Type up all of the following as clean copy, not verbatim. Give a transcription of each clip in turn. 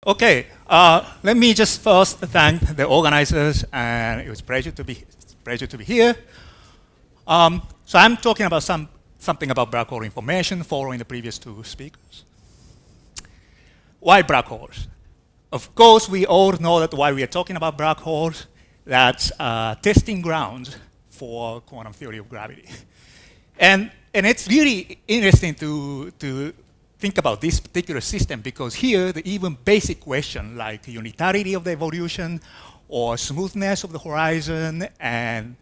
Okay, let me just first thank the organizers, and it was a pleasure to be here. So I'm talking about something about black hole information, following the previous two speakers. Why black holes? Of course, we all know that while we are talking about black holes, that's testing grounds for quantum theory of gravity, and it's really interesting to think about this particular system, because here the even basic question like unitarity of the evolution or smoothness of the horizon and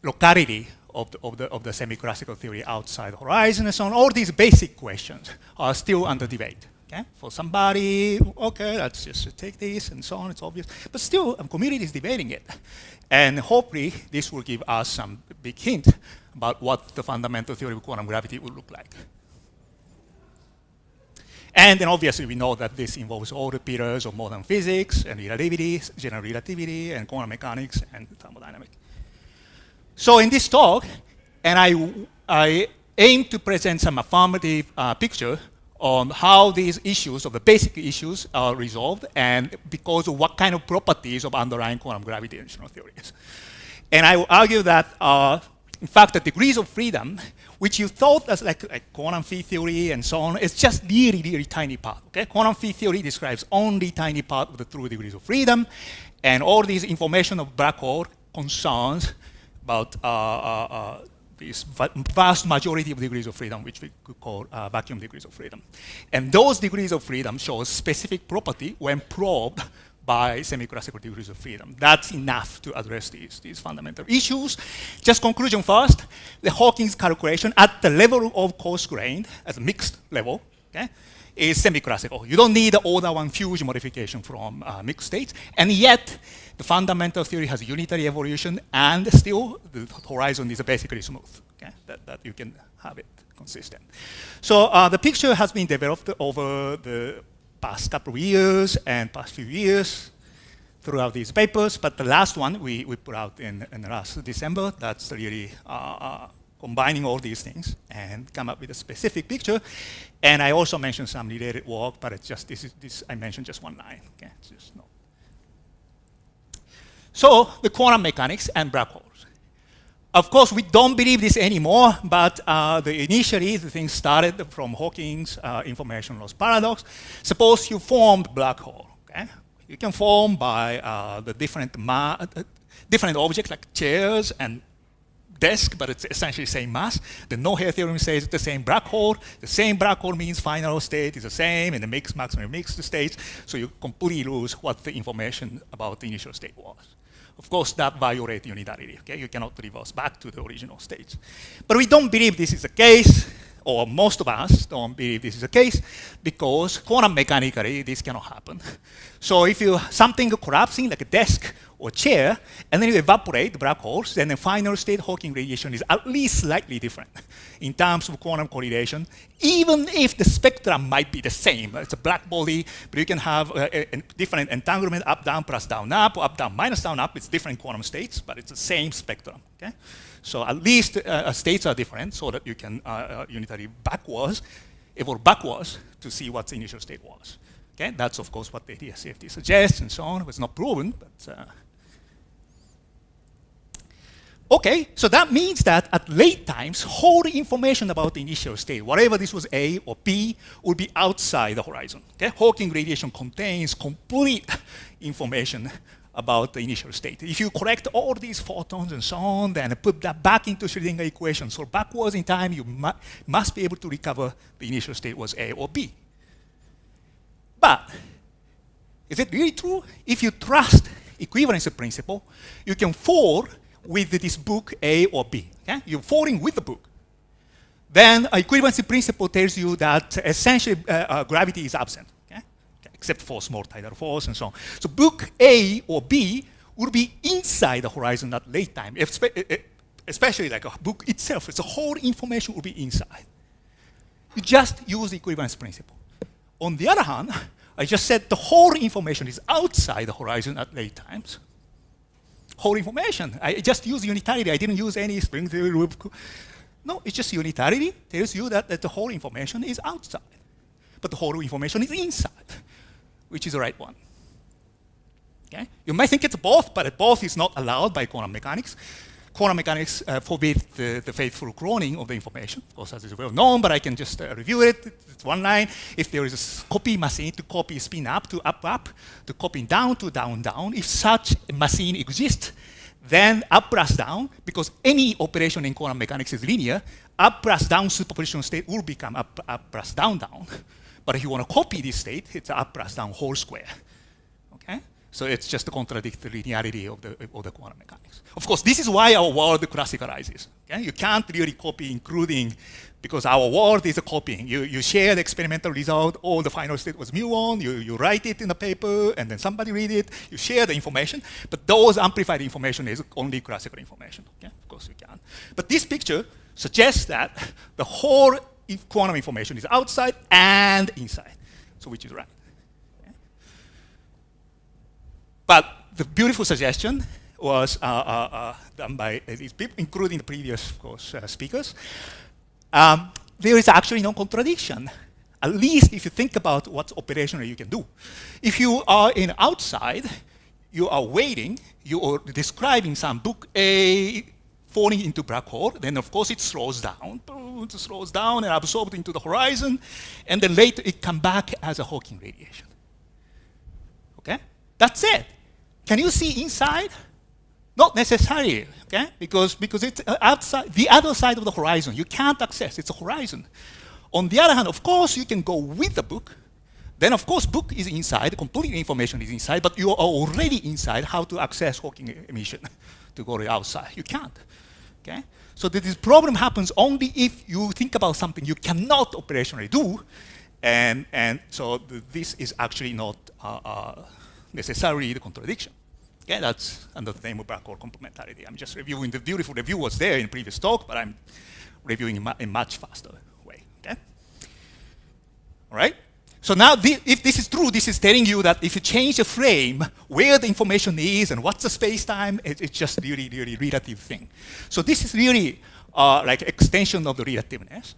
locality of the semi-classical theory outside the horizon and so on, all these basic questions are still under debate. Okay? For somebody, okay, let's just take this and so on, it's obvious. But still, a community is debating it. And hopefully, this will give us some big hint about what the fundamental theory of quantum gravity would look like. And then obviously we know that this involves all the pillars of modern physics and relativity, general relativity, and quantum mechanics and thermodynamics. So in this talk, and I aim to present some affirmative picture on how these issues, of the basic issues, are resolved, and because of what kind of properties of underlying quantum gravitational theories. And I will argue that, in fact, the degrees of freedom, which you thought as like quantum field theory and so on, is just really, really tiny part. Okay? Quantum field theory describes only tiny part of the true degrees of freedom, and all these information of black hole concerns about this vast majority of degrees of freedom, which we could call vacuum degrees of freedom. And those degrees of freedom show specific property when probed by semi-classical degrees of freedom. That's enough to address these fundamental issues. Just conclusion first, the Hawking's calculation at the level of coarse-grained, at the mixed level, okay, is semi-classical. You don't need the order one fusion modification from mixed states, and yet the fundamental theory has unitary evolution, and still the horizon is basically smooth, okay, that you can have it consistent. So the picture has been developed over the past couple of years and past few years throughout these papers, but the last one we put out in last December, that's really combining all these things and come up with a specific picture. And I also mentioned some related work, but it's just this I mentioned just one line. Okay, it's just no. So the quantum mechanics and black holes. Of course, we don't believe this anymore, but initially the thing started from Hawking's information loss paradox. Suppose you formed black hole. Okay? You can form by the different objects like chairs and desk, but it's essentially the same mass. The no-hair theorem says it's the same black hole. The same black hole means final state is the same, and the maximum mixed states, so you completely lose what the information about the initial state was. Of course, that violates unitarity. Okay? You cannot reverse back to the original states. But we don't believe this is the case, or most of us don't believe this is the case, because quantum mechanically this cannot happen. So if you something collapsing like a desk or chair, and then you evaporate the black holes, then the final state Hawking radiation is at least slightly different in terms of quantum correlation, even if the spectrum might be the same. It's a black body, but you can have a different entanglement, up, down, plus, down, up, or up, down, minus, down, up. It's different quantum states, but it's the same spectrum. Okay? So at least states are different, so that you can unitary backwards, evolve backwards to see what the initial state was. Okay? That's, of course, what the CFT suggests and so on. It's not proven, but okay, so that means that at late times, whole information about the initial state, whatever this was A or B, would be outside the horizon. Okay? Hawking radiation contains complete information about the initial state. If you collect all these photons and so on, then put that back into Schrödinger equation, so backwards in time, you must be able to recover the initial state was A or B. But is it really true? If you trust equivalency principle, you can fall with this book A or B. Okay? You're falling with the book. Then equivalency principle tells you that essentially gravity is absent, okay? Except for small tidal force and so on. So book A or B would be inside the horizon at late time, especially like a book itself. The whole information will be inside. You just use the equivalence principle. On the other hand, I just said the whole information is outside the horizon at late times. Whole information. I just used unitarity. I didn't use any string theory. No, it's just unitarity tells you that the whole information is outside. But the whole information is inside. which is the right one. Okay? You might think it's both, but both is not allowed by quantum mechanics. Quantum mechanics forbid the faithful cloning of the information. Of course, as is well known, but I can just review it. It's one line. If there is a copy machine to copy spin up to up, to copy down to down, down, if such a machine exists, then up plus down, because any operation in quantum mechanics is linear, up plus down superposition state will become up plus down down. But if you want to copy this state, it's up plus down whole square. Okay? So it's just to contradict the linearity of the quantum mechanics. Of course, this is why our world classicalizes. Okay? You can't really copy including, because our world is a copying. You share the experimental result, all the final state was muon, you write it in a paper, and then somebody read it, you share the information, but those amplified information is only classical information. Okay? Of course you can. But this picture suggests that the whole quantum information is outside and inside, so which is right. Okay? But the beautiful suggestion was done by these people, including the previous, of course, speakers. There is actually no contradiction, at least if you think about what operationally you can do. If you are in outside, you are waiting, you are describing some book A falling into black hole, then of course it slows down and absorbed into the horizon, and then later it comes back as a Hawking radiation. Okay? That's it. Can you see inside? Not necessarily, okay? Because it's outside, the other side of the horizon. You can't access, it's a horizon. On the other hand, of course, you can go with the book. Then, of course, book is inside, complete information is inside, but you are already inside how to access Hawking emission to go to the outside. You can't, okay? So this problem happens only if you think about something you cannot operationally do, and so this is actually not necessarily the contradiction. Okay, that's under the name of black hole complementarity. I'm just reviewing the beautiful review was there in the previous talk, but I'm reviewing in a much faster way. Okay? All right? So now, if this is true, this is telling you that if you change the frame, where the information is and what's the space-time, it's just really, really relative thing. So this is really like extension of the relativeness.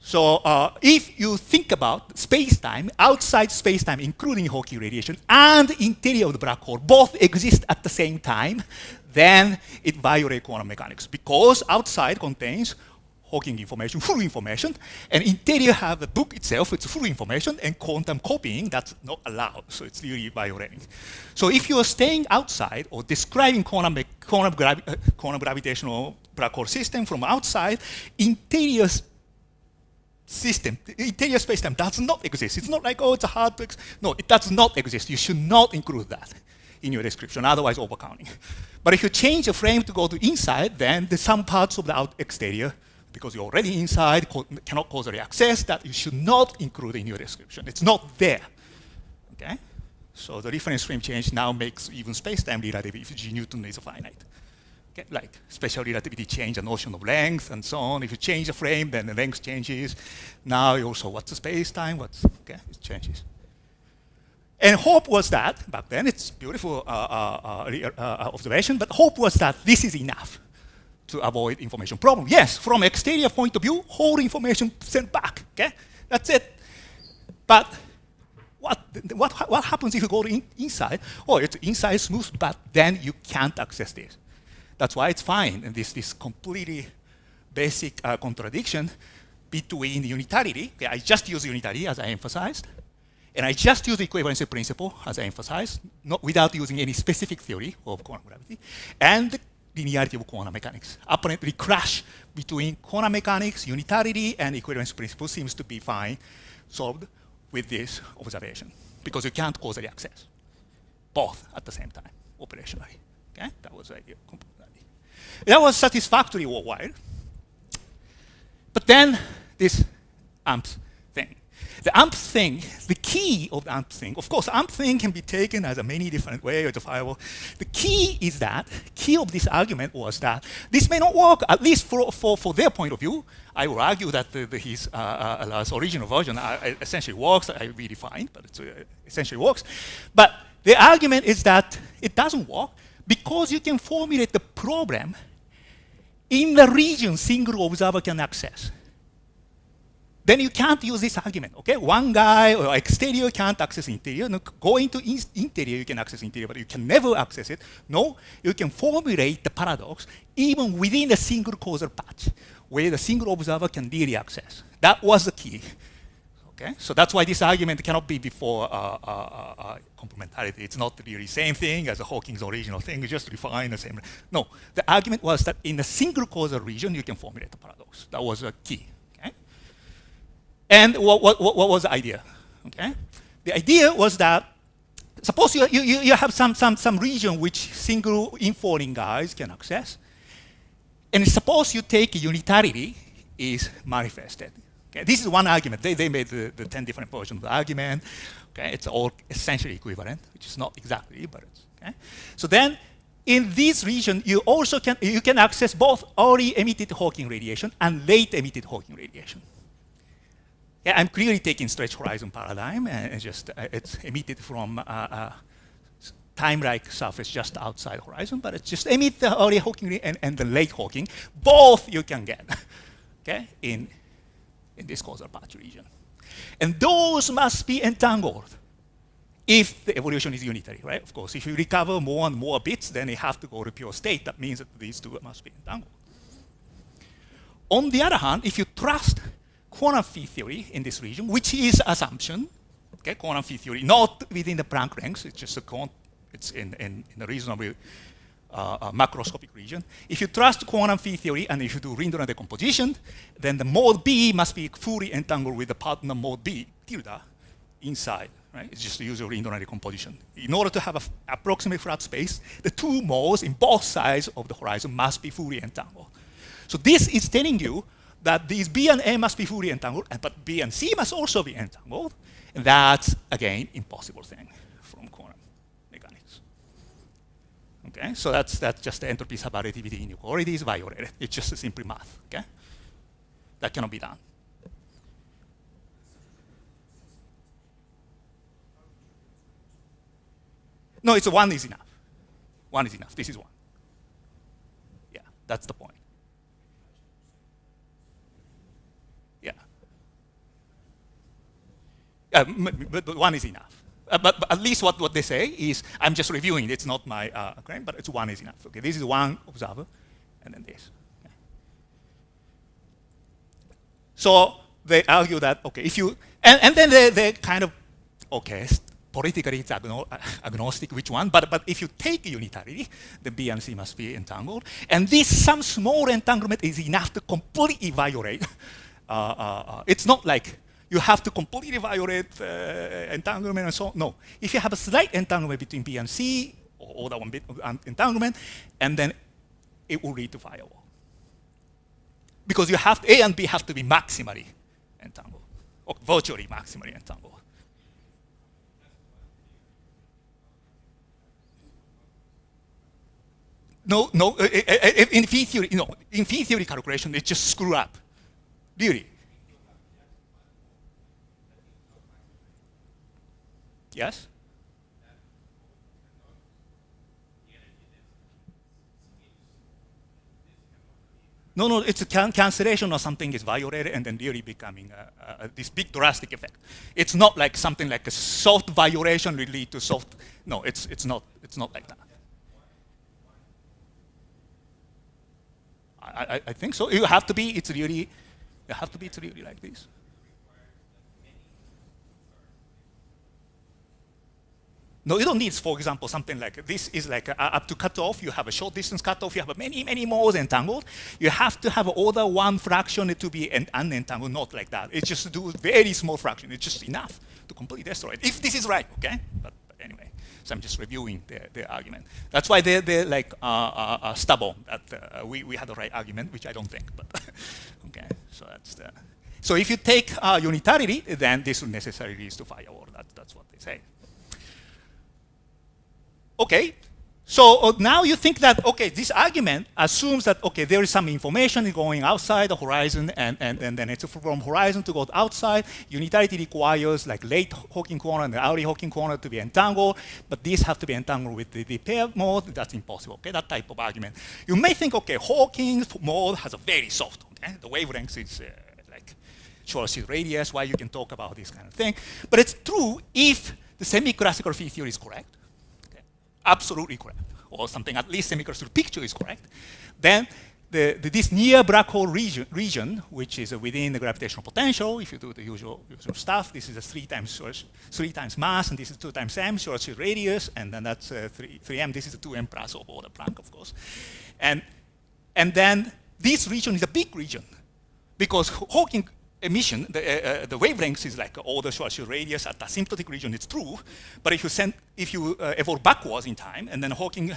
So if you think about space-time, outside space-time, including Hawking radiation, and interior of the black hole, both exist at the same time, then it violates quantum mechanics, because outside contains Hawking information, full information, and interior have the book itself, it's full information, and quantum copying, that's not allowed, so it's really violating. So if you are staying outside or describing quantum gravitational black hole system from outside, interior system, interior space-time does not exist. It's not like, oh, it's a hard to no, it does not exist. You should not include that in your description, otherwise overcounting. But if you change the frame to go to inside, then there's some parts of the exterior, because you're already inside, cannot causally access, that you should not include in your description. It's not there, okay? So the reference frame change now makes even space-time relative if G Newton is finite. Okay? Like special relativity change the notion of length and so on. If you change the frame, then the length changes. Now also what's the space-time, okay, it changes. And hope was that, back then, it's beautiful observation, but hope was that this is enough to avoid information problem. Yes, from exterior point of view, whole information sent back, okay? That's it. But what happens if you go to inside? Oh, it's inside smooth, but then you can't access this. That's why it's fine, and this completely basic contradiction between unitarity. Okay, I just use unitarity, as I emphasized, and I just use the equivalency principle, as I emphasized, not without using any specific theory of quantum gravity, and the linearity of quantum mechanics. Apparently, clash between quantum mechanics, unitarity, and equivalence principle seems to be fine solved with this observation, because you can't causally access both at the same time, operationally. Okay? That was the idea. That was satisfactory for a while. But then this AMP thing. The AMP thing, the key of the AMP thing, of course, AMP thing can be taken as a many different ways with the firewall. The key is that, key of this argument was that this may not work, at least for their point of view. I will argue that his original version essentially works. I redefined, but it essentially works. But the argument is that it doesn't work because you can formulate the problem in the region single observer can access. then you can't use this argument, okay? One guy or exterior can't access interior. No, going to interior, you can access interior, but you can never access it. No, you can formulate the paradox even within a single causal patch, where the single observer can really access. That was the key. Okay? So that's why this argument cannot be before complementarity. It's not really the same thing as Hawking's original thing, just refine the same. No, the argument was that in a single causal region, you can formulate the paradox. That was a key. Okay? And what was the idea? Okay? The idea was that suppose you have some region which single infalling guys can access, and suppose you take unitarity is manifested. Okay, this is one argument. They made the 10 different versions of the argument. Okay, it's all essentially equivalent, which is not exactly, but it's okay. So then, in this region, you also can access both early emitted Hawking radiation and late emitted Hawking radiation. Yeah, I'm clearly taking stretch horizon paradigm, and it's emitted from time-like surface just outside horizon, but it's just emit the early Hawking and the late Hawking. Both you can get, okay, in this causal patch region. And those must be entangled if the evolution is unitary, right? Of course, if you recover more and more bits, then you have to go to pure state. That means that these two must be entangled. On the other hand, if you trust quantum field theory in this region, which is assumption, okay, quantum field theory, not within the Planck ranks, it's just it's in a reasonably macroscopic region. If you trust quantum field theory and if you do Lindner decomposition, then the mode B must be fully entangled with the partner mode B tilde inside, right? It's just the usual Lindner decomposition. In order to have an approximate flat space, the two modes in both sides of the horizon must be fully entangled. So this is telling you that these B and A must be fully entangled, but B and C must also be entangled. And that's, again, impossible thing from quantum mechanics. Okay, so that's just the entropy subarelativity inequality is violated. It's just simply math, okay? That cannot be done. No, it's one is enough. One is enough. This is one. Yeah, that's the point. Yeah. But one is enough. But at least what they say is, I'm just reviewing, it's not my claim, but it's one is enough. Okay, this is one observer, and then this. Okay. So they argue that, okay, if you, and then they kind of, okay, politically it's agnostic which one, but if you take unitarity, the B and C must be entangled, and this some small entanglement is enough to completely violate. It's not like you have to completely violate entanglement and so on. No, if you have a slight entanglement between B and C, or that one bit of entanglement, and then it will lead to firewall. Because you have A and B have to be maximally entangled, or virtually maximally entangled. No, in field theory, no, in field theory calculation, it just screw up, really. Yes? No, it's a cancellation or something is violated and then really becoming this big drastic effect. It's not like something like a soft violation will lead to soft. No, it's not like that. I think so. You have to be. It's really like this. No, you don't need, for example, something like this is like up to cutoff. You have a short distance cutoff. You have many modes entangled. You have to have order one fraction to be unentangled. Not like that. It's just to do very small fraction. It's just enough to completely destroy it. If this is right, okay. But anyway, so I'm just reviewing their argument. That's why they're like stubborn that we had the right argument, which I don't think. But okay, so that's the. So if you take unitarity, then this will necessarily lead to firewall. That's what they say. Okay, so now you think that, okay, this argument assumes that, okay, there is some information going outside the horizon, and then it's from horizon to go outside. Unitarity requires like late Hawking corner and the early Hawking corner to be entangled, but these have to be entangled with the pair mode. That's impossible, okay, that type of argument. You may think, okay, Hawking mode has a very soft, okay, the wavelength is like Schwarzschild radius, why you can talk about this kind of thing. But it's true if the semi-classical field theory is correct, okay? Absolutely correct, or something at least semi-classical picture is correct, then this near black hole region, which is within the gravitational potential, if you do the usual stuff, this is a 3 times mass, and this is 2 times m, Schwarzschild radius, and then that's 3m. This is a 2m plus of order Planck, of course. And then this region is a big region, because Hawking emission, the wavelength is like all the Schwarzschild radius at the asymptotic region. It's true, but if you evolve backwards in time, and then Hawking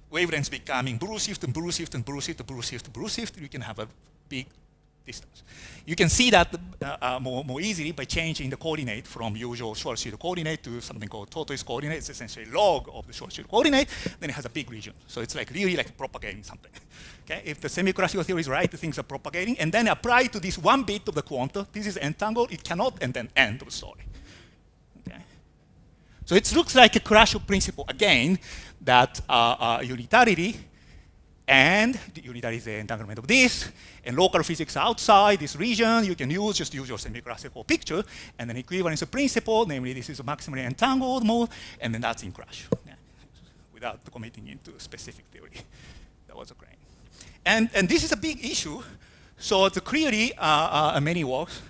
wavelengths becoming blue shift and blue shift and blue shift and blue shift and blue shift, you can have a big distance. You can see that more easily by changing the coordinate from usual Schwarzschild coordinate to something called tortoise coordinate. It's essentially log of the Schwarzschild coordinate. Then it has a big region. So it's like really like propagating something. Okay? If the semi-classical theory is right, the things are propagating, and then apply to this one bit of the quanta. This is entangled. It cannot, and then end of the story. Okay? So it looks like a Krashev principle again, that unitarity, and the unitarity is the entanglement of this, and local physics outside this region, you can just use your semi-classical picture, and then equivalence principle, namely this is a maximally entangled mode, and then that's in Krashev, yeah, without committing into specific theory. That was great. And this is a big issue, so it's clearly many works.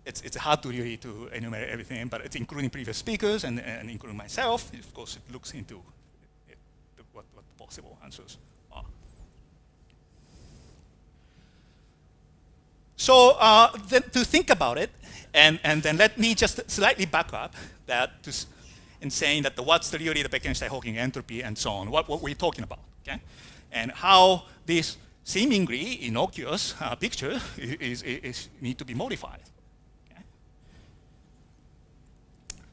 It's hard to really to enumerate everything, but it's including previous speakers and including myself. Of course, it looks into what the possible answers are. So then to think about it, and then let me just slightly back up that in saying that what's really the Bekenstein-Hawking entropy and so on, what we're talking about, okay? And how this seemingly innocuous picture is need to be modified.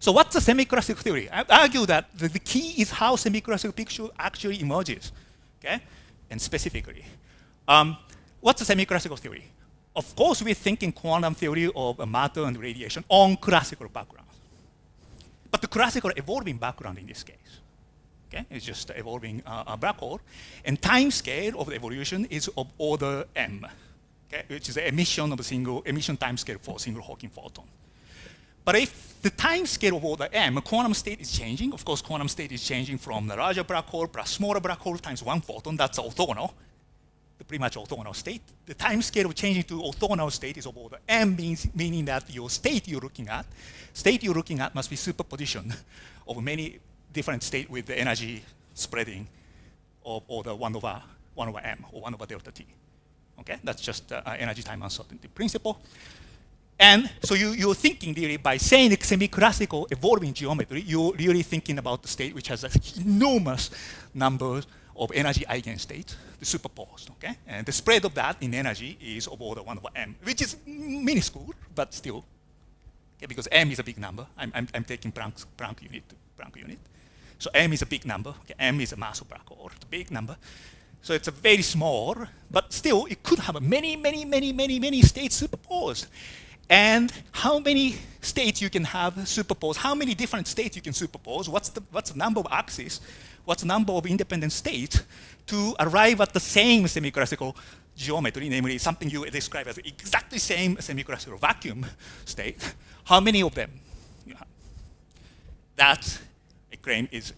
So what's the semi-classical theory? I argue that the key is how semi-classical picture actually emerges, okay? And specifically, what's the semi-classical theory? Of course, we're thinking quantum theory of matter and radiation on classical background. But the classical evolving background in this case, okay? It's just evolving a black hole. And time scale of the evolution is of order m, okay? Which is the emission of a single, emission time scale for a single Hawking photon. But if the time scale of order m, quantum state is changing, of course, quantum state is changing from the larger black hole plus smaller black hole times 1 photon, that's orthogonal, the pretty much orthogonal state. The time scale of changing to orthogonal state is of order m, meaning that your state you're looking at must be superposition of many different states with the energy spreading of order 1 over m, or 1 over delta t. Okay, that's just energy time uncertainty principle. And so you're thinking really by saying the semi-classical evolving geometry, you're really thinking about the state which has enormous numbers of energy eigenstates, the superposed, okay? And the spread of that in energy is of order 1 over m, which is minuscule, but still, okay, because m is a big number. I'm taking Planck unit. So m is a big number, okay? M is a mass of black hole, it's a big number. So it's a very small, but still it could have many states superposed. And how many states you can have superposed, how many different states you can superpose, what's the number of axes, what's the number of independent states to arrive at the same semi-classical geometry, namely something you describe as exactly same semi-classical vacuum state, how many of them you have? That, I claim, is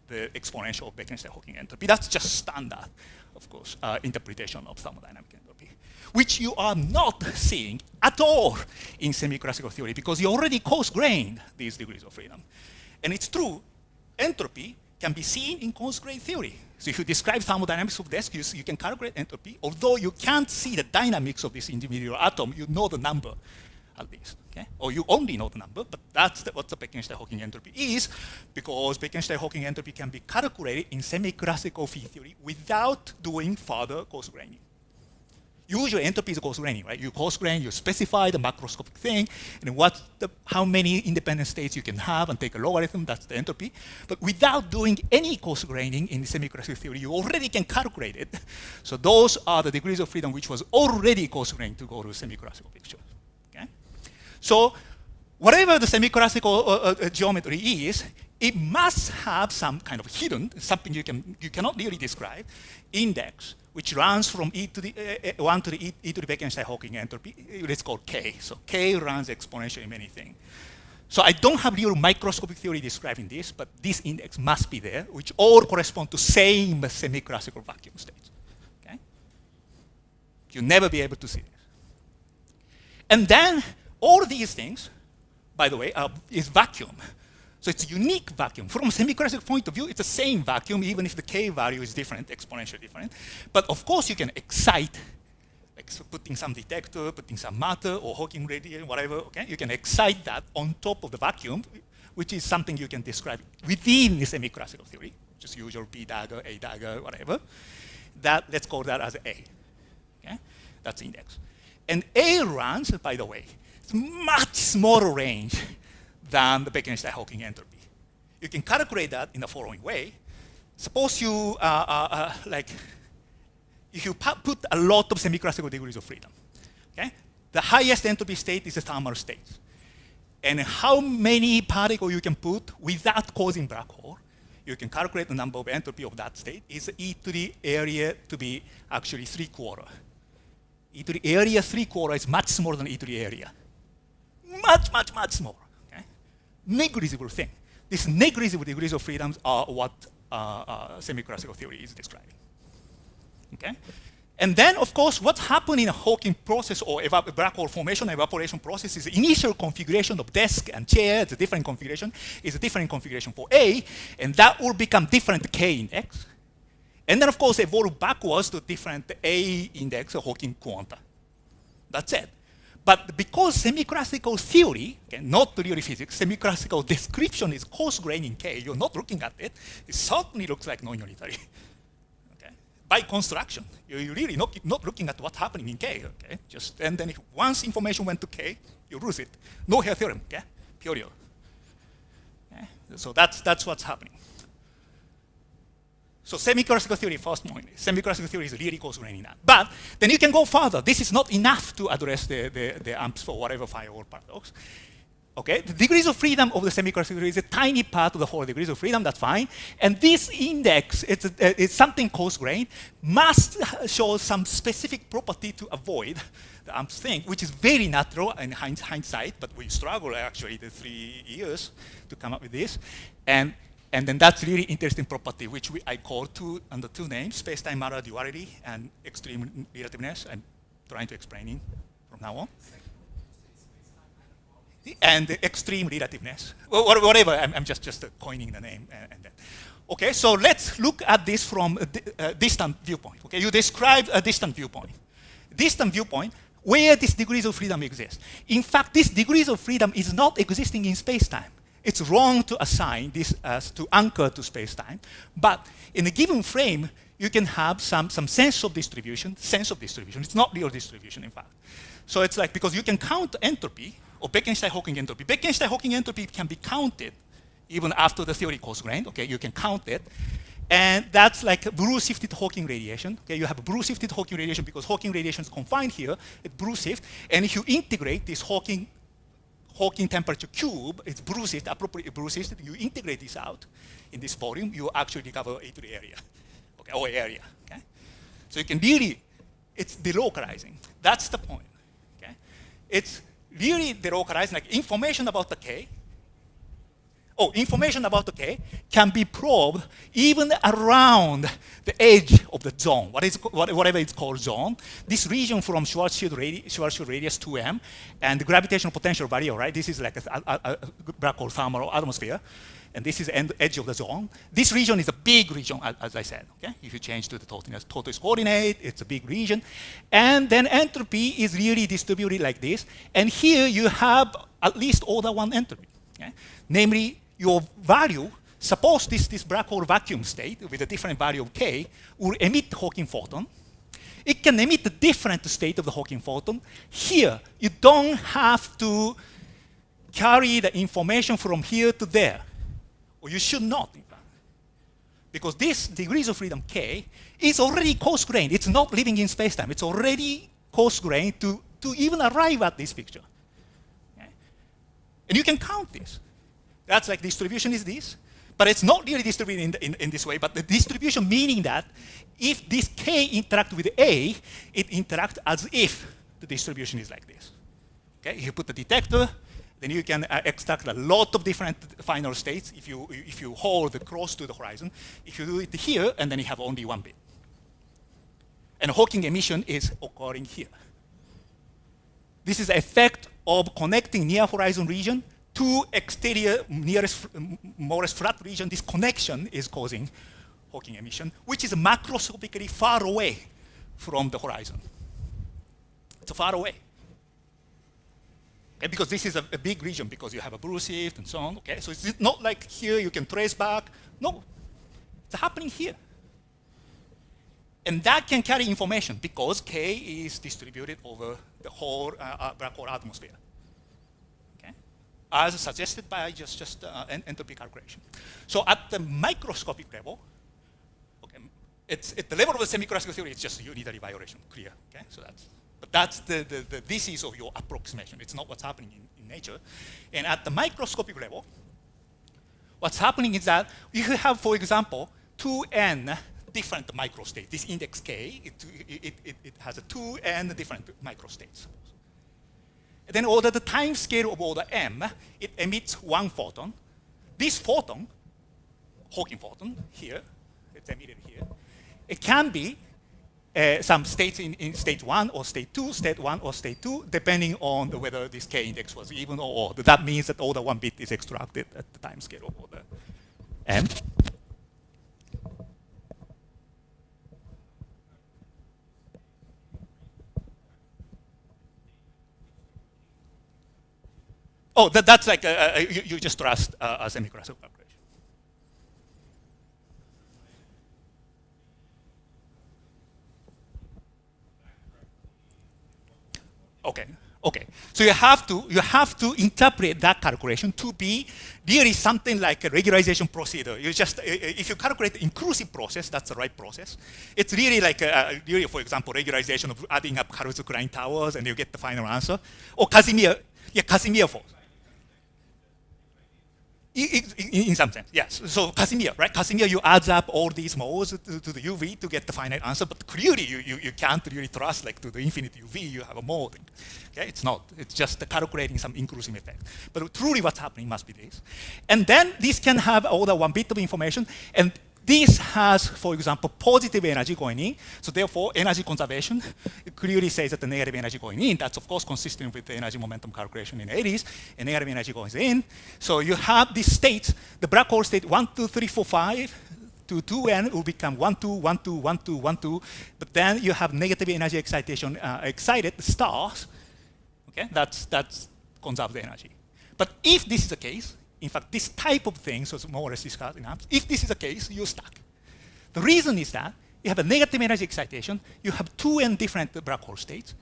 the exponential of Bekenstein-Hawking entropy. That's just standard, of course, interpretation of thermodynamic entropy, which you are not seeing at all in semi-classical theory because you already coarse-grained these degrees of freedom. And it's true, entropy can be seen in coarse-grained theory. So if you describe thermodynamics of disk, you can calculate entropy. Although you can't see the dynamics of this individual atom, you know the number at least. Okay? Or you only know the number, but that's what the Bekenstein-Hawking entropy is, because Bekenstein-Hawking entropy can be calculated in semi-classical field theory without doing further coarse-graining. Usually entropy is coarse-graining, right? You coarse-grain, you specify the macroscopic thing, and how many independent states you can have and take a logarithm, that's the entropy. But without doing any coarse-graining in semi-classical theory, you already can calculate it. So those are the degrees of freedom which was already coarse-grained to go to semi-classical picture. Okay? So whatever the semi-classical geometry is, it must have some kind of hidden, something you cannot really describe, index, which runs from 1 to the e to the Bekenstein-Hawking entropy. Let's call K. So K runs exponentially many things. So I don't have real microscopic theory describing this, but this index must be there, which all correspond to same semi-classical vacuum states. Okay? You'll never be able to see this. And then all these things, by the way, is vacuum. So it's a unique vacuum. From a semi-classical point of view, it's the same vacuum, even if the K value is different, exponentially different. But of course, you can excite, like so putting some detector, putting some matter, or Hawking radiation, whatever, okay? You can excite that on top of the vacuum, which is something you can describe within the semi-classical theory, just usual B dagger, A dagger, whatever. That, let's call that as A, okay? That's the index. And A runs, by the way, it's much smaller range than the Bekenstein-Hawking entropy. You can calculate that in the following way. Suppose you, if you put a lot of semi-classical degrees of freedom, okay? The highest entropy state is the thermal state. And how many particles you can put without causing black hole, you can calculate the number of entropy of that state is e to the area to be actually 3/4. E to the area 3/4 is much smaller than e to the area. Much, much, much smaller. Negligible thing. These negligible degrees of freedoms are what semi-classical theory is describing. Okay? And then, of course, what happens in a Hawking process or black hole formation and evaporation process is the initial configuration of desk and chair, it's a different configuration, is a different configuration for A, and that will become different K index. And then, of course, evolve backwards to different A index of Hawking quanta. That's it. But because semi-classical theory, okay, not really physics, semi-classical description is coarse-grained in K, you're not looking at it, it certainly looks like non-unitary. Okay? By construction, you're really not looking at what's happening in K. Okay? And then if once information went to K, you lose it. No hair theorem, okay? Period. Okay? So that's what's happening. So semi-classical theory, first point, semi-classical theory is really coarse-grained in that. But then you can go further. This is not enough to address the amps for whatever firewall paradox. Okay, the degrees of freedom of the semi-classical theory is a tiny part of the whole degrees of freedom, that's fine. And this index, it's something coarse-grained, must show some specific property to avoid the amps thing, which is very natural in hindsight, but we struggled actually the 3 years to come up with this. And then that's really interesting property, which I call under two names, space-time matter duality and extreme relativeness. I'm trying to explain it from now on. And the extreme relativeness. Well, whatever, I'm just coining the name. Okay, so let's look at this from a distant viewpoint. Okay, you describe a distant viewpoint. Distant viewpoint, where these degrees of freedom exist. In fact, these degrees of freedom is not existing in space-time. It's wrong to assign this as to anchor to space-time, but in a given frame, you can have some sense of distribution. It's not real distribution, in fact. So it's like, because you can count entropy, or Bekenstein-Hawking entropy. Bekenstein-Hawking entropy can be counted even after the theory coarse-grained. Okay, you can count it. And that's like blue-shifted Hawking radiation. Okay, you have a blue-shifted Hawking radiation because Hawking radiation is confined here, it's blue-shift. And if you integrate this Hawking temperature cube, it's blue-shifted, appropriately blue-shifted, you integrate this out in this volume, you actually recover A to the area, okay, or area, okay? So you can really, it's delocalizing. That's the point, okay? It's really delocalizing, like information about the K, information about the K can be probed even around the edge of the zone, whatever it's called zone. This region from Schwarzschild radius 2m and the gravitational potential barrier, right? This is like a black hole thermal atmosphere, and this is the edge of the zone. This region is a big region, as I said, okay? If you change to the tortoise coordinate, it's a big region. And then entropy is really distributed like this. And here you have at least order 1 entropy, okay? Namely, your value, suppose this black hole vacuum state with a different value of K will emit Hawking photon. It can emit a different state of the Hawking photon. Here, you don't have to carry the information from here to there, or you should not, in fact. Because this degrees of freedom K is already coarse-grained. It's not living in space-time. It's already coarse-grained to even arrive at this picture. Okay? And you can count this. That's like distribution is this. But it's not really distributed in this way, but the distribution meaning that if this K interacts with A, it interacts as if the distribution is like this. Okay, if you put the detector, then you can extract a lot of different final states if you hold close to the horizon. If you do it here, and then you have only one bit. And Hawking emission is occurring here. This is the effect of connecting near horizon region to exterior nearest most flat region. This connection is causing Hawking emission, which is macroscopically far away from the horizon. It's far away. Okay, because this is a big region because you have a blue shift and so on. Okay, so it's not like here you can trace back. No, it's happening here. And that can carry information because K is distributed over the whole black hole atmosphere. Okay, as suggested by just entropy calculation. So at the microscopic level, okay, it's at the level of the semi-classical theory, it's just a unitary violation, clear. Okay, so that's the thesis of your approximation. It's not what's happening in nature. And at the microscopic level, what's happening is that you have, for example, 2n different microstates. This index K, it has a 2n different microstates. And then over the time scale of order m, it emits one photon. This photon, Hawking photon, here, it's emitted here, it can be some states in state 1 or state 2, state 1 or state 2, depending on whether this K index was even or odd. That means that order 1 bit is extracted at the time scale of order m. Oh, that's like you just trust a semi-classical calculation. Okay. Okay. So you have to interpret that calculation to be really something like a regularization procedure. You just if you calculate the inclusive process, that's the right process. It's really like really, for example, regularization of adding up Karuzu-Klein towers, and you get the final answer. Or Casimir, Casimir force. In some sense, yes. So Casimir, right? Casimir, you add up all these modes to the UV to get the finite answer, but clearly you can't really trust like to the infinite UV, you have a mode. Okay, it's not. It's just calculating some inclusive effect. But truly what's happening must be this. And then this can have order 1 bit of information, and this has, for example, positive energy going in. So therefore, energy conservation clearly says that the negative energy going in, that's of course consistent with the energy momentum calculation in the 80s, and negative energy goes in. So you have these states, the black hole state 1, 2, 3, 4, 5, to 2n will become 1, 2, 1, 2, 1, 2, 1, 2. But then you have negative energy excitation, excited stars. Okay, that's conserved energy. But if this is the case, in fact, this type of thing, so it's more or less discussed in apps. If this is the case, you're stuck. The reason is that you have a negative energy excitation, you have 2n different black hole states,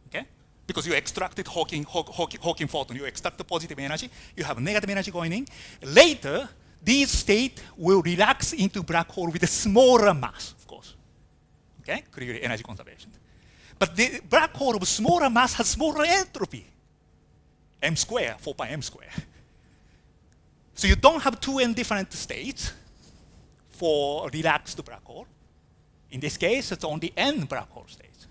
okay? Because you extracted Hawking photon, you extract the positive energy, you have negative energy going in. Later, these states will relax into black hole with a smaller mass, of course. Okay, clearly energy conservation. But the black hole of smaller mass has smaller entropy, m square, 4 pi m square. So you don't have 2n different states for relaxed black hole. In this case, it's only n black hole states.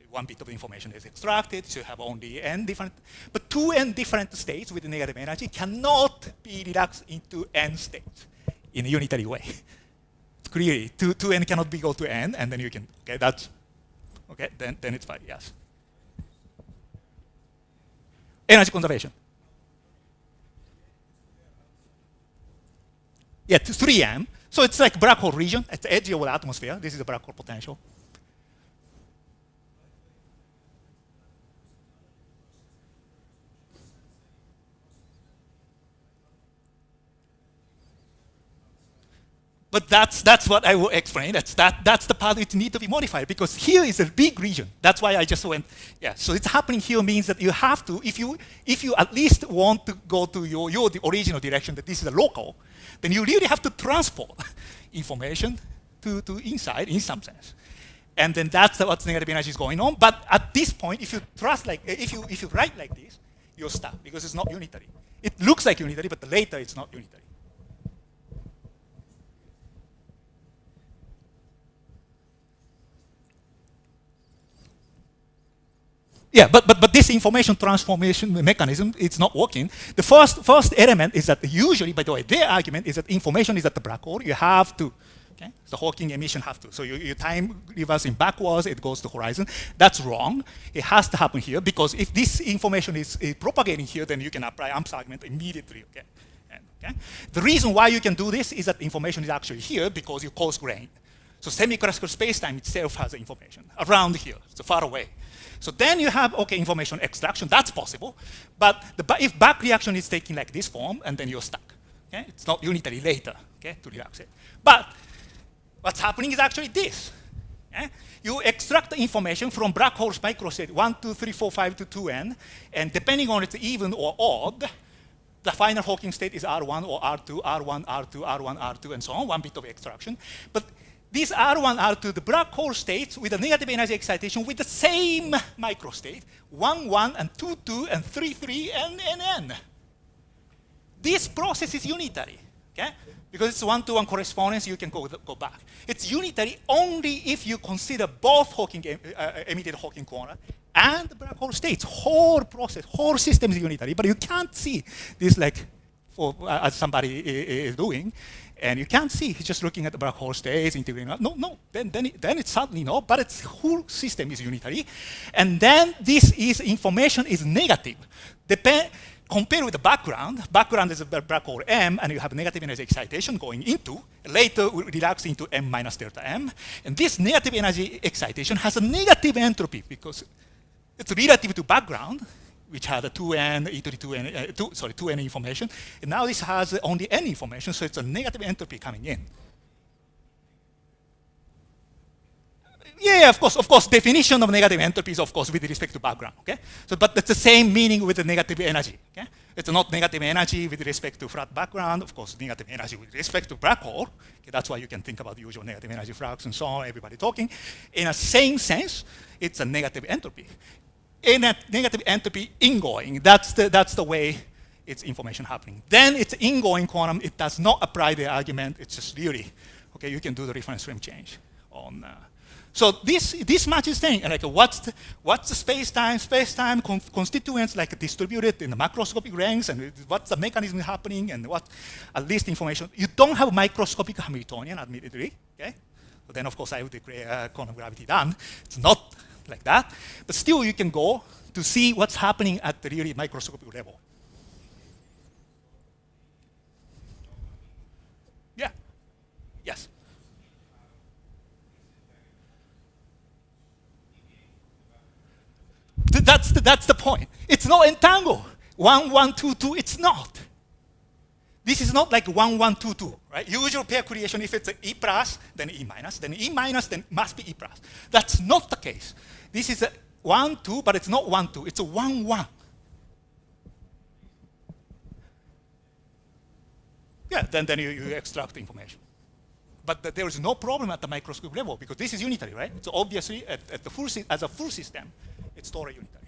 1 bit of information is extracted, so you have only n different. But 2n different states with negative energy cannot be relaxed into n states in a unitary way. Clearly, 2n cannot be go to n, and then you can, okay, that's, okay, then it's fine, yes. Energy conservation. Yeah, 3m. So it's like black hole region at the edge of the atmosphere. This is the black hole potential. But that's what I will explain. That's the part which needs to be modified, because here is a big region. That's why I just went, yeah. So it's happening here means that you have to, if you at least want to go to your the original direction, that this is a local, then you really have to transport information to inside in some sense. And then that's what negative energy is going on. But at this point, if you trust like, if you write like this, you're stuck because it's not unitary. It looks like unitary, but later it's not unitary. Yeah, but this information transformation mechanism, it's not working. The first element is that usually, by the way, their argument is that information is at the black hole. You have to, okay? The Hawking emission have to. So you time reversing backwards, it goes to horizon. That's wrong. It has to happen here because if this information is propagating here, then you can apply Amps argument immediately, okay? Okay? The reason why you can do this is that information is actually here because you coarse grain. So semi-classical spacetime itself has information around here, so far away. So then you have, okay, information extraction, that's possible. But if back reaction is taking like this form, and then you're stuck. Okay? It's not unitary later, okay, to relax it. But what's happening is actually this. Okay? You extract the information from black hole's microstate 1, 2, 3, 4, 5 to 2n, and depending on it's even or odd, the final Hawking state is R1 or R2, R1, R2, R1, R2, and so on, one bit of extraction. But these R1, R2, the black hole states with a negative energy excitation with the same microstate, 1, 1, and 2, 2, and 3, 3, and n. This process is unitary, okay? Because it's one-to-one correspondence, you can go back. It's unitary only if you consider both Hawking, emitted Hawking corner and the black hole states. Whole process, whole system is unitary, but you can't see this like as somebody is doing. And you can't see, he's just looking at the black hole states, integrating. No, then it's suddenly no, but its whole system is unitary. And then this is information is negative. Compared with the background is a black hole M, and you have negative energy excitation going into, later relax into M minus delta M. And this negative energy excitation has a negative entropy because it's relative to background, which had a 2n, e to the 2n information. And now this has only n information, so it's a negative entropy coming in. Yeah, of course, definition of negative entropy is, of course, with respect to background, okay? So, but it's the same meaning with the negative energy, okay? It's not negative energy with respect to flat background, of course, negative energy with respect to black hole. Okay, that's why you can think about the usual negative energy flux and so on, everybody talking. In a same sense, it's a negative entropy. In a negative entropy ingoing, that's the way it's information happening. Then it's ingoing quantum, it does not apply the argument, it's just really, okay, you can do the reference frame change on. So this much is saying, like, what's the space-time constituents like distributed in the macroscopic ranks, and what's the mechanism happening, and what at least information. You don't have microscopic Hamiltonian, admittedly, okay? So then of course I would declare quantum gravity done. It's not like that, but still you can go to see what's happening at the really microscopic level. Yeah, yes. That's the point. It's not entangled. 1, 1, 2, 2, it's not. This is not like 1, 1, 2, 2, right? Usual pair creation, if it's E plus, then E minus, then E minus, then must be E plus. That's not the case. This is a 1, 2, but it's not 1, 2. It's a 1, 1. Yeah, then you extract the information. But there is no problem at the microscopic level because this is unitary, right? So obviously, at the as a full system, it's totally unitary.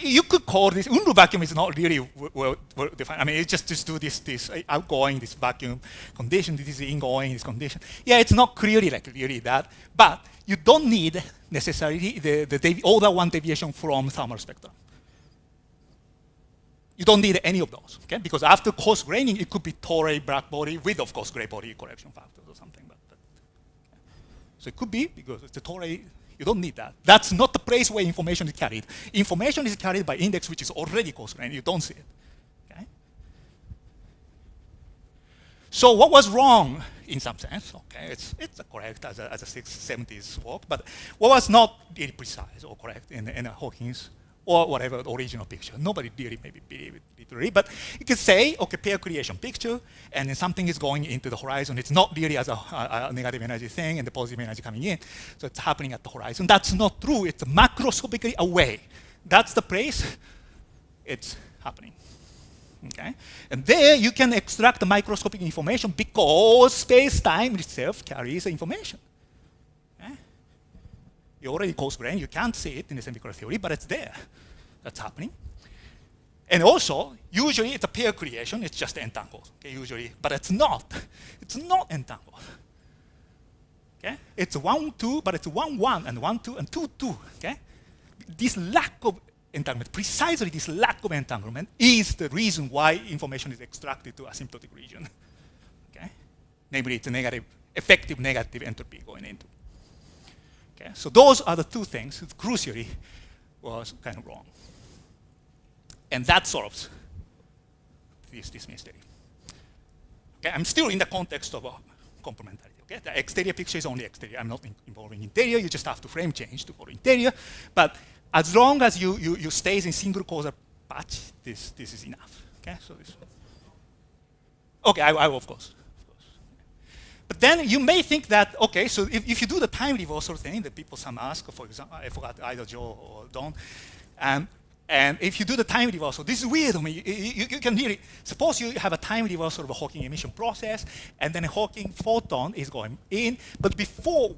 You could call this Unruh vacuum is not really well defined. I mean, it's just do this outgoing, this vacuum condition, this is ingoing, this condition. Yeah, it's not clearly like really that, but you don't need necessarily the order one deviation from thermal spectrum. You don't need any of those, okay? Because after coarse graining, it could be Torre black body with, of course, gray body correction factors or something. But so it could be because it's a Torre. You don't need that. That's not the place where information is carried. Information is carried by index, which is already coarse grained. You don't see it. Okay? So what was wrong in some sense? Okay, it's correct as a 670s work, but what was not really precise or correct in Hawking's or whatever the original picture. Nobody really maybe believe it literally, but you could say, okay, pair creation picture, and then something is going into the horizon. It's not really as a negative energy thing and the positive energy coming in. So it's happening at the horizon. That's not true. It's macroscopically away. That's the place it's happening. Okay? And there you can extract the microscopic information because space-time itself carries information. You already coarse grain, you can't see it in the semiconductor theory, but it's there. That's happening. And also, usually it's a pair creation, it's just entangled, okay, usually, but it's not. It's not entangled. Okay? It's 1, 2, but it's 1, 1, and 1, 2, and 2, 2. Okay? This lack of entanglement, precisely this lack of entanglement, is the reason why information is extracted to asymptotic region. Okay? Namely, it's a negative, effective negative entropy going into. Okay? So those are the two things that crucially was kind of wrong. And that solves this mystery. Okay? I'm still in the context of complementarity. Okay? The exterior picture is only exterior. I'm not involving interior. You just have to frame change to go to interior. But as long as you stays in single causal patch, this is enough. Okay? So this. Okay, I of course. But then you may think that, okay, so if you do the time reversal thing that people some ask, for example, I forgot either Joe or Don, and if you do the time reversal, this is weird. I mean, you can really, suppose you have a time reversal of a Hawking emission process, and then a Hawking photon is going in, but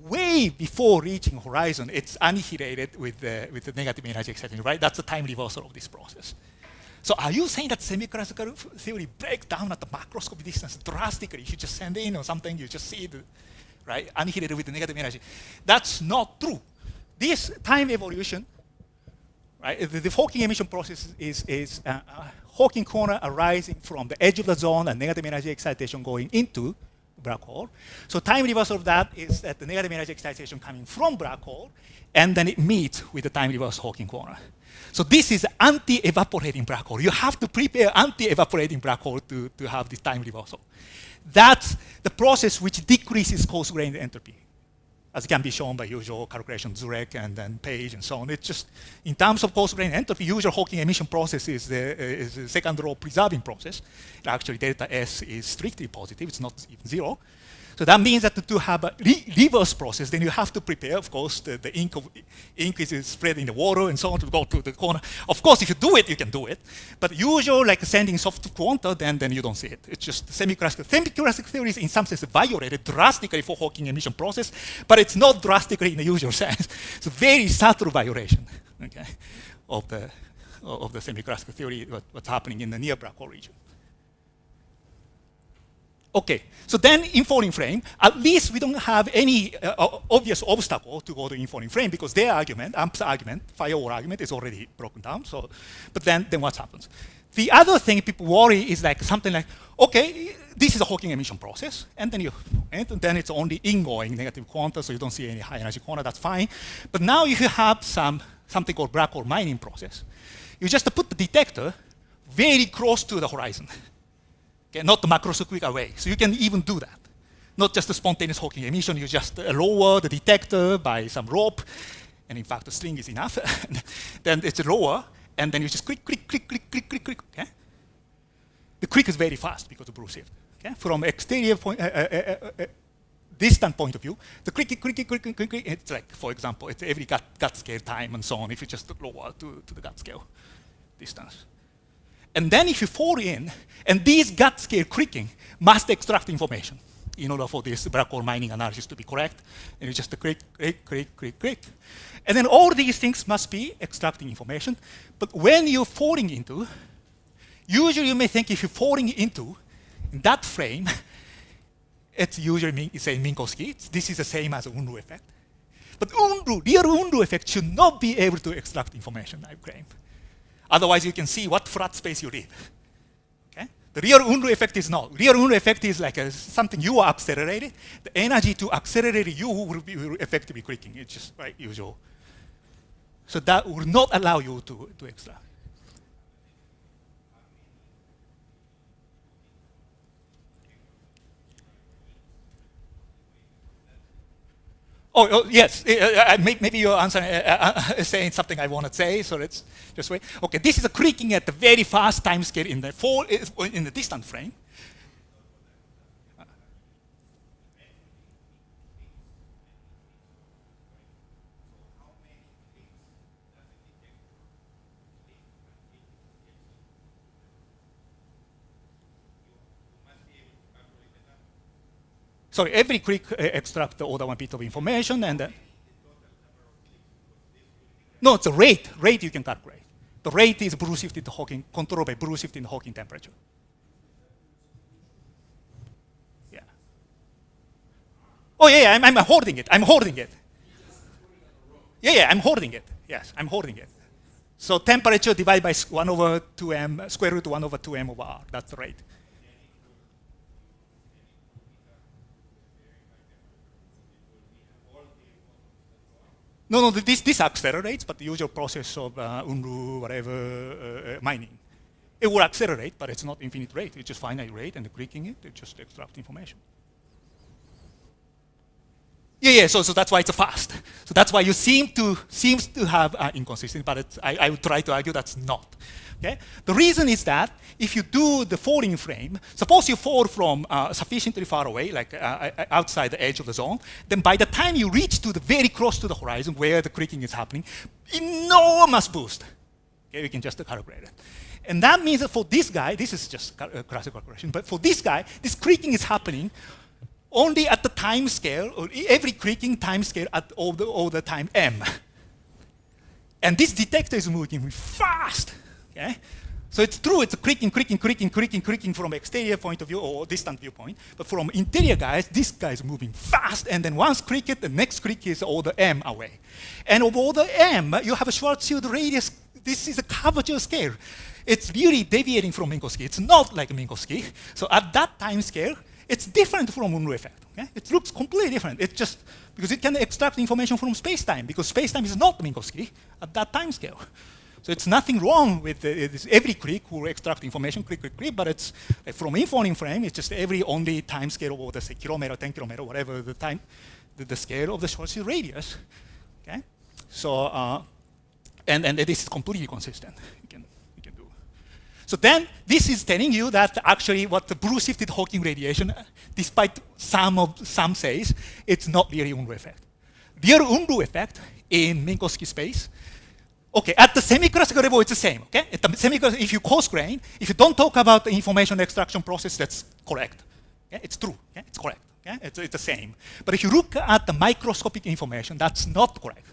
way before reaching horizon, it's annihilated with the negative energy excitation, right? That's the time reversal of this process. So are you saying that semi-classical theory breaks down at the macroscopic distance drastically? You just send in or something, you just see it, right? Annihilated with the negative energy. That's not true. This time evolution, right? The Hawking emission process is Hawking corner arising from the edge of the zone and negative energy excitation going into black hole. So time reversal of that is that the negative energy excitation coming from black hole, and then it meets with the time reverse Hawking corner. So this is anti-evaporating black hole. You have to prepare anti-evaporating black hole to have this time reversal. That's the process which decreases coarse-grained entropy, as can be shown by usual calculation Zurek and then Page and so on. It's just, in terms of coarse-grained entropy, usual Hawking emission process is the second law preserving process. Actually, delta S is strictly positive. It's not even zero. So that means that to have a reverse process, then you have to prepare, of course, the ink is spread in the water and so on to go to the corner. Of course, if you do it, you can do it. But usual, like sending soft quanta, then you don't see it. It's just semi-classical. Semi-classical theory is in some sense violated drastically for Hawking emission process, but it's not drastically in the usual sense. It's a very subtle violation, okay, of the semi-classical theory, what's happening in the near black hole region. Okay, so then in falling frame, at least we don't have any obvious obstacle to go to in-falling frame because their argument, AMP's argument, firewall argument is already broken down. So, but then what happens? The other thing people worry is like something like, okay, this is a Hawking emission process, and then it's only ingoing negative quanta, so you don't see any high energy quanta, that's fine. But now if you have something called black hole mining process, you just put the detector very close to the horizon. Okay, not the macroscopic away. So you can even do that. Not just the spontaneous Hawking emission, you just lower the detector by some rope, and in fact the string is enough. Then it's lower, and then you just click, okay? The click is very fast because of Bruce shift. Okay? From exterior point, distant point of view, the click, it's like, for example, it's every gut scale time and so on if you just lower to the gut scale distance. And then if you fall in, and these gut scale clicking must extract information in order for this black hole mining analysis to be correct. And you just click. And then all these things must be extracting information. But when you're falling into, usually you may think if you're falling into that frame, it's usually say Minkowski. This is the same as Unruh effect. But real Unruh effect should not be able to extract information, I claim. Otherwise, you can see what flat space you live. Okay? The real Unruh effect is not. Real Unruh effect is like something you are accelerated. The energy to accelerate you will be effectively clicking. It's just right usual. So that will not allow you to extract. Oh, yes. Maybe your answer is saying something I want to say, so let's just wait. Okay, this is a clicking at the very fast time scale in the distant frame. Sorry, every click extracts the order 1 bit of information, and no, it's a rate. Rate you can calculate. The rate is Blue-shifted Hawking, controlled by Blue-shifted Hawking temperature. Yeah. Oh yeah, I'm holding it. I'm holding it. Yeah, I'm holding it. Yes, I'm holding it. So temperature divided by 1 over 2m, square root 1 over 2m over r. That's the rate. No, this accelerates, but the usual process of Unruh, whatever, mining. It will accelerate, but it's not infinite rate. It's just finite rate, and clicking it just extract information. Yeah, so that's why it's fast. So that's why you seems to have inconsistency, but I would try to argue that's not. Okay? The reason is that if you do the falling frame, suppose you fall from sufficiently far away, like outside the edge of the zone, then by the time you reach to the very close to the horizon where the creaking is happening, enormous boost. Okay, we can just calculate it. And that means that for this guy, this is just a classical calculation, but for this guy, this creaking is happening only at the time scale, or every creaking time scale at all the time m. And this detector is moving fast. Okay? So it's true, it's creaking from exterior point of view or distant viewpoint. But from interior guys, this guy is moving fast, and then once creak it, the next creak is order m away. And of order m, you have a Schwarzschild radius. This is a curvature scale. It's really deviating from Minkowski. It's not like Minkowski. So at that time scale, it's different from Unruh effect. Okay? It looks completely different. It's just because it can extract information from space-time, because space-time is not Minkowski at that time scale. So it's nothing wrong with every click will extract information, click, but it's from infalling frame, it's just every only time scale of the say kilometer, 10 kilometer, whatever the time, the scale of the Schwarzschild radius. Okay? So, and this is completely consistent. You can do. So then this is telling you that actually what the Blue-shifted Hawking radiation, despite some says, it's not really Unruh effect. Real Unruh effect in Minkowski space. Okay, at the semi-classical level, it's the same. Okay, at the semi-classical, if you coarse grain, if you don't talk about the information extraction process, that's correct. Okay? It's true. Okay? It's correct. Okay? It's the same. But if you look at the microscopic information, that's not correct.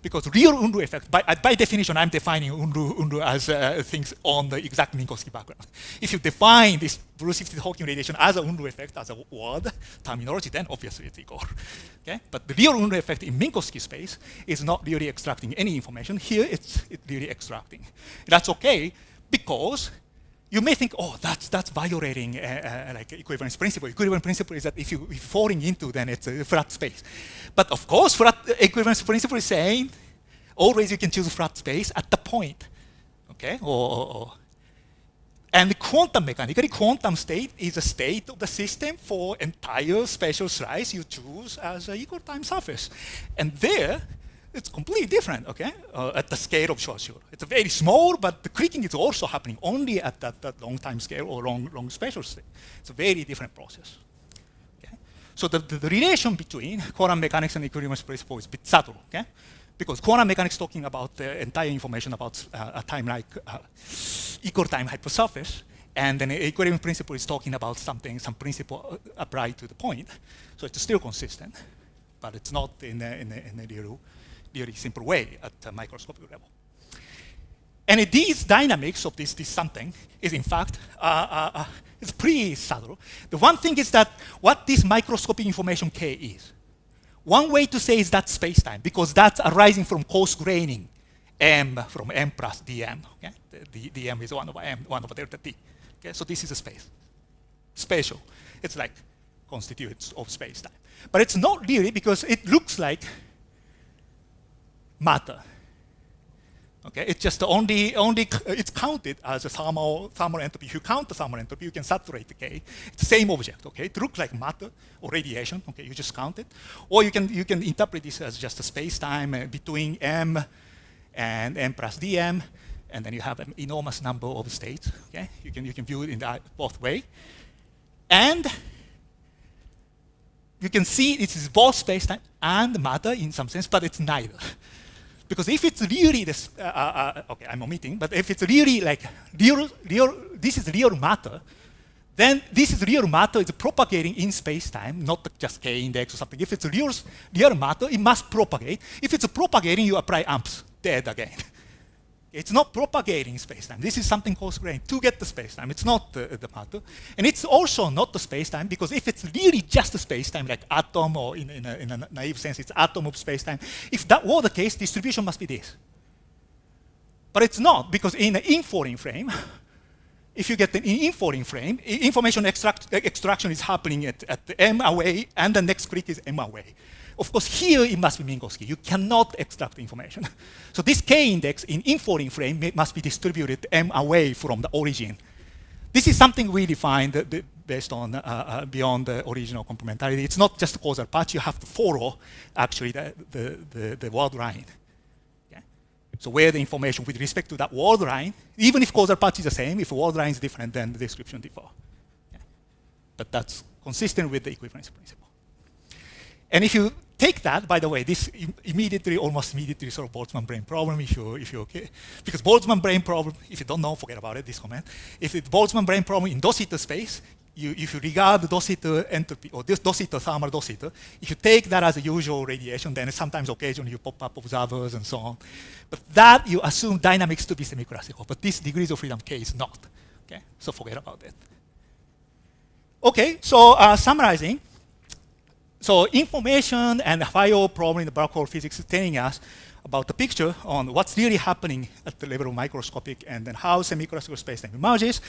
Because real Unruh effect, by definition, I'm defining Unruh as things on the exact Minkowski background. If you define this Blue-shifted Hawking radiation as a Unruh effect, as a word terminology, then obviously it's equal. Okay? But the real Unruh effect in Minkowski space is not really extracting any information. Here, it's really extracting. That's okay, because you may think, oh, that's violating like equivalence principle. Equivalence principle is that if you're falling into, then it's a flat space. But of course, flat equivalence principle is saying always you can choose flat space at the point. Okay? And quantum mechanically, quantum state is a state of the system for entire spatial slice you choose as an equal time surface. And there, it's completely different, okay, at the scale of Schwarzschild. It's very small, but the creaking is also happening only at that long time scale or long spatial state. It's a very different process. Okay? So the relation between quantum mechanics and equivalence principle is a bit subtle, okay? Because quantum mechanics talking about the entire information about a time like equal time hypersurface, and then equivalence principle is talking about some principle applied to the point. So it's still consistent, but it's not in a really simple way at the microscopic level. And these dynamics of this something is in fact, it's pretty subtle. The one thing is that what this microscopic information K is. One way to say is that space-time, because that's arising from coarse graining, m from m plus dm. Okay? The dm is 1 over m, 1 over delta t. Okay? So this is a space. Spatial. It's like constituents of space-time. But it's not really, because it looks like matter. Okay, it's just only it's counted as a thermal entropy. If you count the thermal entropy, you can saturate the K. It's the same object. Okay, it looks like matter or radiation. Okay, you just count it, or you can interpret this as just a space-time between m and m plus dm, and then you have an enormous number of states. Okay, you can view it in both way, and you can see it is both space-time and matter in some sense, but it's neither. Because if it's really this, okay, I'm omitting, but if it's really like this is real matter, then this is real matter is propagating in space-time, not just K index or something. If it's real matter, it must propagate. If it's propagating, you apply amps, dead again. It's not propagating spacetime. This is something coarse-grained to get the spacetime. It's not the matter. And it's also not the spacetime, because if it's really just a spacetime, like atom, or in a naive sense, it's atom of spacetime, if that were the case, distribution must be this. But it's not, because in an infloring frame, if you get an infloring frame, information extraction is happening at the m away, and the next click is m away. Of course, here it must be Minkowski. You cannot extract information. So this k-index in infloring frame must be distributed m away from the origin. This is something we defined based on beyond the original complementarity. It's not just causal patch. You have to follow, actually, the word line. Okay? So where the information with respect to that word line, even if causal patch is the same, if word line is different, then the description differ. Okay? But that's consistent with the equivalence principle. And if you take that, by the way, this almost immediately solve Boltzmann brane problem if you're okay. Because Boltzmann brane problem, if you don't know, forget about it, this comment. If it's Boltzmann brane problem in dositor space, if you regard dositor entropy, or this dositor thermal dositor, if you take that as a usual radiation, then sometimes occasionally you pop up observers and so on. But that you assume dynamics to be semi-classical, but this degrees of freedom K is not. Okay? So forget about it. Okay, so summarizing. So information and higher problem in the black hole physics is telling us about the picture on what's really happening at the level of microscopic, and then how semi-classical spacetime emerges.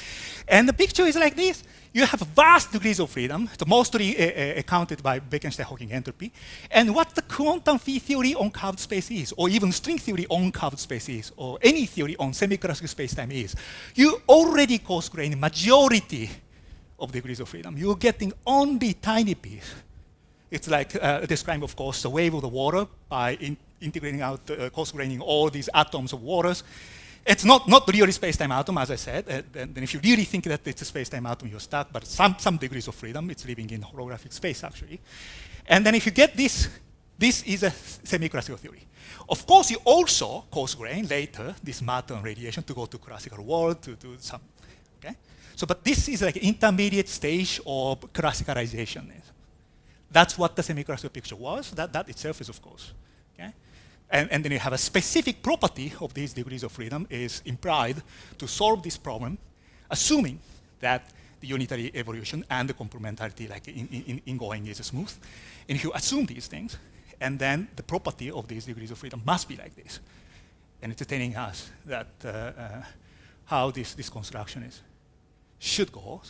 And the picture is like this. You have vast degrees of freedom, mostly accounted by Bekenstein-Hawking entropy. And what the quantum field theory on curved space is, or even string theory on curved space is, or any theory on semi-classical spacetime is, you already coarse-grain majority of degrees of freedom. You're getting only tiny piece. It's like describing, of course, the wave of the water by integrating out, coarse-graining all these atoms of waters. It's not really space-time atom, as I said. And if you really think that it's a space-time atom, you're stuck. But some degrees of freedom, it's living in holographic space, actually. And then if you get this, this is a semi-classical theory. Of course, you also coarse-grain later this matter and radiation to go to classical world to do some. Okay? So, but this is like intermediate stage of classicalization. That's what the semi-classical picture was. That itself is, of course. Okay? And then you have a specific property of these degrees of freedom is implied to solve this problem, assuming that the unitary evolution and the complementarity, like ingoing, is smooth. And if you assume these things, and then the property of these degrees of freedom must be like this. And it's telling us that how this construction should go,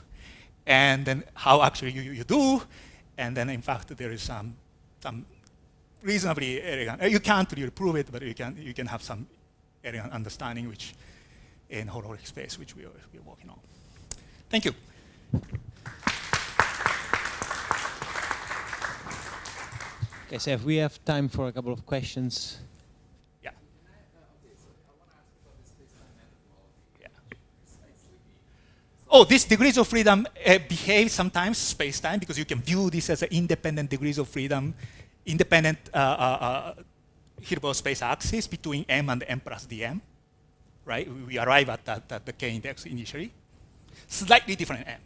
and then how actually you do. And then, in fact, there is some reasonably elegant. You can't really prove it, but you can have some elegant understanding, which in holographic space, which we're working on. Thank you. Okay, so if we have time for a couple of questions. Yeah. Oh, these degrees of freedom behave sometimes space-time, because you can view this as an independent degrees of freedom, independent Hilbert space axis between m and m plus dm, right? We arrive at the k-index initially. Slightly different m.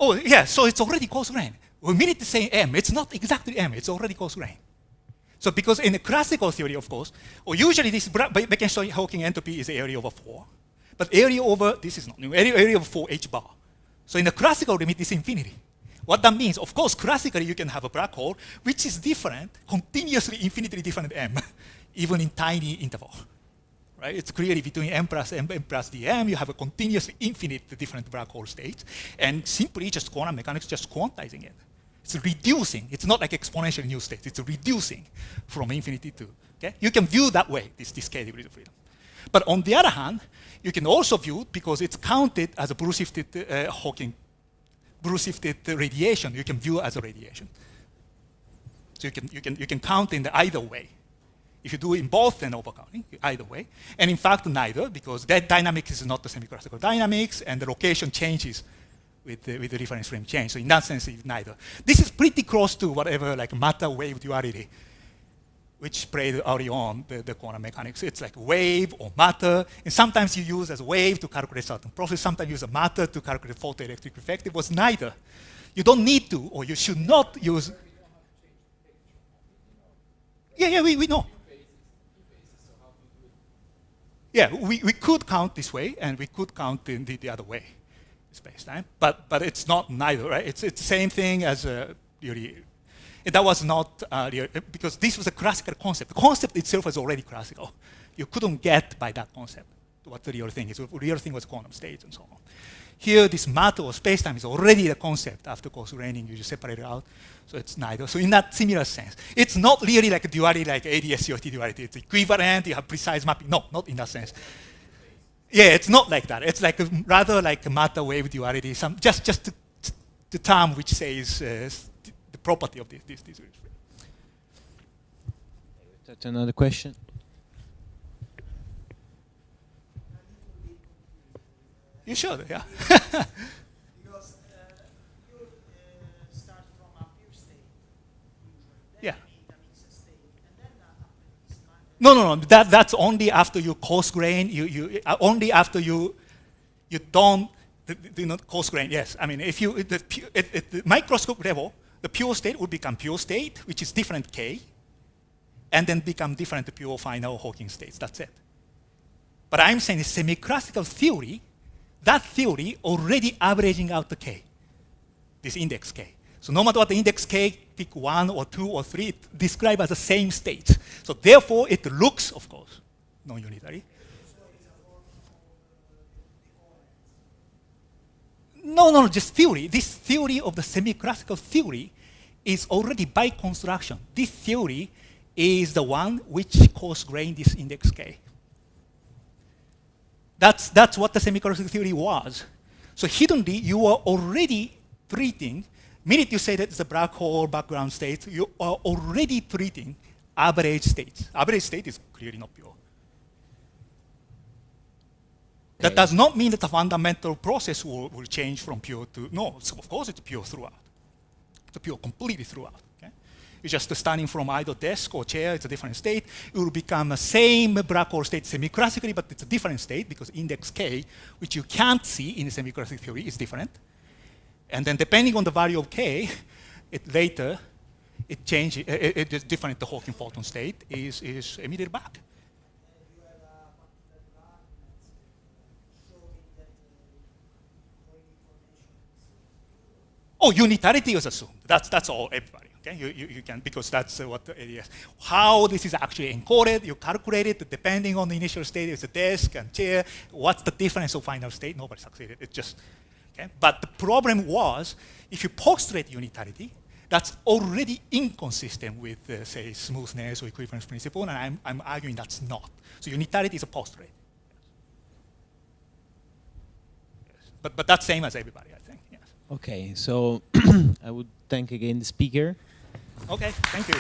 Oh, yeah, so it's already coarse-grained. We mean it to say m. It's not exactly m. It's already coarse-grained. So because in the classical theory, of course, or usually this Bekenstein-Hawking entropy is area over 4. But area over, this is not new, area over 4 h bar. So in the classical limit, it's infinity. What that means, of course, classically you can have a black hole which is different, continuously infinitely different m, even in tiny interval. Right? It's clearly between m plus dm, you have a continuously infinite different black hole states, and simply just quantum mechanics just quantizing it. It's reducing. It's not like exponential new states. It's reducing from infinity to. Okay? You can view that way, this k degrees of freedom. But on the other hand, you can also view, because it's counted as a Blue-shifted Hawking, Blue-shifted radiation, you can view as a radiation. So you can count in the either way. If you do it in both, then overcounting, either way. And in fact, neither, because that dynamics is not the semi-classical dynamics, and the location changes with the reference frame change. So in that sense, it's neither. This is pretty close to whatever like matter-wave duality, which played early on the quantum mechanics. It's like wave or matter, and sometimes you use as wave to calculate certain process, sometimes you use a matter to calculate photoelectric effect. It was neither. You don't need to, or you should not use. Yeah, we know. Yeah, we could count this way, and we could count the other way, space-time. But it's not neither, right? It's the same thing as really. That was not because this was a classical concept. The concept itself was already classical. You couldn't get by that concept what the real thing is. The real thing was quantum states and so on. Here, this matter of space-time is already the concept. After course graining, you just separate it out. So it's neither. So in that similar sense, it's not really like a duality, like ADS-COT duality. It's equivalent. You have precise mapping. No, not in that sense. Yeah, it's not like that. It's like rather like a matter-wave duality. Just the term which says the property of this. That's another question. You should, yeah. Because you start from a pure state, usually. Then Yeah. you need a mixed state, and then happens. No. That's only after you coarse grain. You only after you don't do not coarse grain. Yes, I mean if you at the microscope level, the pure state would become pure state, which is different K, and then become different pure final Hawking states. That's it. But I'm saying semi-classical theory. That theory already averaging out the K, this index K. So no matter what the index K, pick 1 or 2 or 3, it described as the same state. So therefore, it looks, of course, non-unitary. No, just theory. This theory of the semi-classical theory is already by construction. This theory is the one which coarse-grained this index K. That's what the semi-classical theory was. So hiddenly, you are already treating, minute you say that it's a black hole background state, you are already treating average states. Average state is clearly not pure. That does not mean that the fundamental process will change from pure to, no, so of course it's pure throughout. It's pure completely throughout. Okay? You're just starting from either desk or chair, it's a different state. It will become the same black hole state semi-classically, but it's a different state because index K, which you can't see in the semi-classical theory, is different. And then depending on the value of K, later it changes, it's different, the Hawking photon state is emitted back. Oh, unitarity is assumed. That's all, everybody. Okay, you can, because that's what the ADS. How this is actually encoded, you calculate it depending on the initial state. It's a desk and chair. What's the difference of final state? Nobody succeeded. It's just okay. But the problem was, if you postulate unitarity, that's already inconsistent with, say, smoothness or equivalence principle, and I'm arguing that's not. So unitarity is a postulate. Yes. But that's same as everybody, I think. Yes. Okay, so I would thank again the speaker. Okay, thank you.